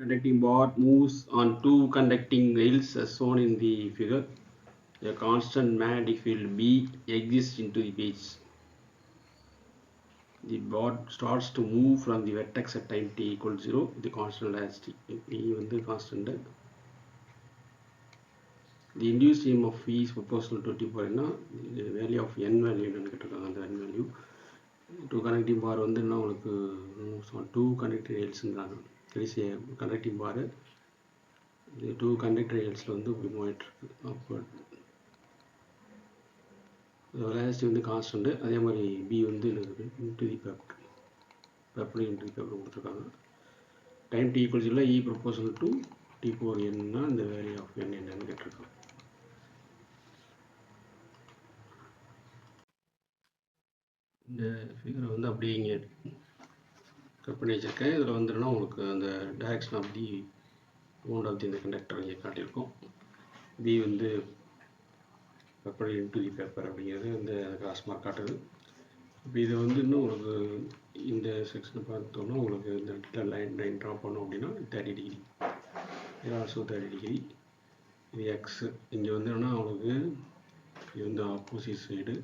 Conducting bar moves on two conducting rails as shown in the figure. A constant magnetic field B exists into the page. The bar starts to move from the vertex at time t equal to 0 with the constant velocity. E வந்து constant. The induced EMF E is proportional to t போறேன்னா the value of n value என்னன்னு கேட்டிருக்காங்க. அந்த n value two connecting bar வந்து என்ன உங்களுக்கு moves on two conducting railsன்றாங்க. There is a conducting bar. The two conductor railsல வந்து இப்படி move ஆயிட்டு இருக்கு. upward. velocity வந்து கான்ஸ்டன்ட். அதே மாதிரி b வந்து into the paper. paper into the paper கொடுத்துருக்காங்க. டைம் t equals இல்லை e proportional to t power n னா இந்த வேல்யூ ஆஃப் n என்னன்னு கேட்டிருக்காங்க. இந்த ஃபிகரை வந்து அப்படியே இங்கே கட் பண்ணி வச்சிருக்கேன். இதில் வந்துன்னா உங்களுக்கு அந்த direction of the wound of the conductor இங்கே காட்டியிருக்கோம். b வந்து பேப்பர் இன்டு தி பேப்பர் அப்படிங்கிறது வந்து கிராஸ் மார்க் காட்டுது. இப்போ இது வந்து இன்னும் உங்களுக்கு இந்த செக்ஷனை பார்த்தோம்னா உங்களுக்கு இந்த இடத்துல லைன் ட்ரா பண்ணோம் அப்படின்னா 30 டிகிரி, இது ஆல்சோ 30 டிகிரி. இது எக்ஸ். இங்கே வந்து என்னன்னா உங்களுக்கு இது வந்து ஆப்போசிட் சைடு,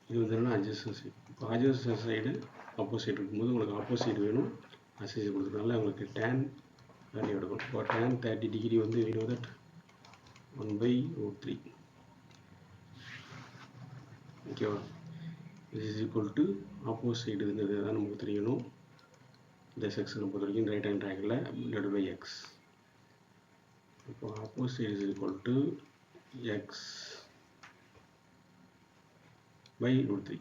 இது வந்து என்னன்னா அட்ஜஸ்டன் சைடு. இப்போ அட்ஜஸ்டன் சைடு ஆப்போசிட் இருக்கும்போது உங்களுக்கு ஆப்போசிட் வேணும், அசைஸ் கொடுத்துருக்கனால உங்களுக்கு டேன் வேல்யூ எடுக்கணும். இப்போ டேன் 30 டிகிரி வந்து we know that 1/√3. ஓகேவா? this is equal to opposite இருந்தது தான் நமக்கு தெரியணும். இந்த செக்ஷனை பொறுத்த வரைக்கும் ரைட் ஹேண்ட் ட்ரையாங்கிளில் divided by x. இப்போ opposite is equal to x by √3.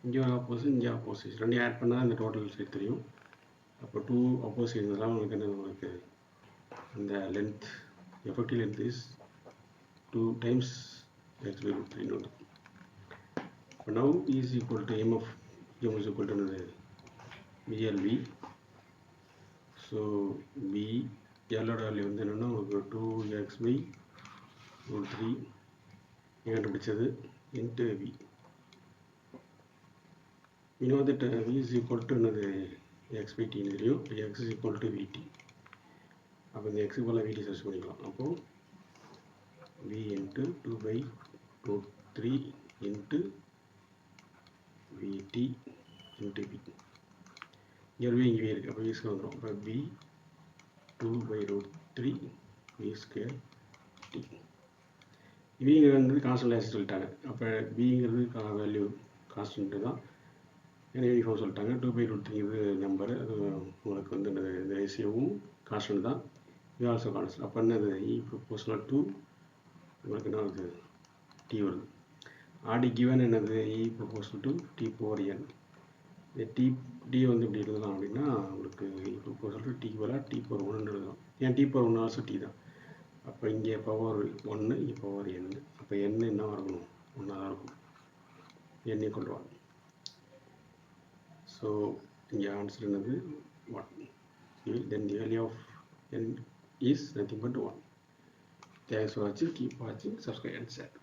இங்கே ஒரு ஆப்போசிட், இங்கே ஆப்போசிட், ரெண்டையும் ஆட் பண்ணால் இந்த டோட்டல் சைட் தெரியும். அப்போ டூ ஆப்போசிட் இருந்ததுலாம் உங்களுக்கு என்ன உங்களுக்கு அந்த length effective length is 2 times x by √3 node. இப்போ now E is equal to MF, M is equal to BLV. So B Lோட வேல்யூ வந்து என்னென்னா உங்களுக்கு 2x by √3 கண்டுபிடிச்சது into V. We know that V is equal to என்னது x by t தெரியும். x is equal to Vt. அப்போ இந்த x போல் Vt search பண்ணிக்கலாம். அப்போது V into 2 by √3 into Vt into V. இங்கே இங்கே இருக்குது. அப்போ V ஸ்கொயர் வந்துடும். அப்போ B 2 by √3 V square T. இவங்க வந்து கான்ஸ்டன்ட் ஆசி சொல்லிட்டாங்க. அப்போ பிங்கிறது வேல்யூ கான்ஸ்டன்ட்டு தான், ஏன்னா யூனிஃபார்ம் சொல்லிட்டாங்க. 2 by √3 நம்பரு, அது உங்களுக்கு வந்து இந்த ரேஷியோவும் கான்ஸ்டன்ட் தான், இது ஆல்சோ கான்ஸ்டன்ட். அப்போ என்னது E ப்ரொபோஷனல் டு உங்களுக்கு என்ன வருது T வருது. ஆடி கிவன் என்னது E proportional to T power n. இந்த T வந்து இப்படி எழுதலாம் அப்படின்னா உங்களுக்கு E ப்ரொபோஷனல் டு T போல T பவர் 1 எழுதலாம். ஏன் T பவர் 1 ஆல்சோ T தான். அப்போ இங்கே பவர் 1, இங்கே பவர் n. அப்போ n என்ன இருக்கணும், 1 தான் இருக்கும். n equal to 1. ஸோ இங்கே ஆன்சர் என்னது 1. Then the value of n is nothing but 1. Thanks for watching. Keep watching, subscribe and share.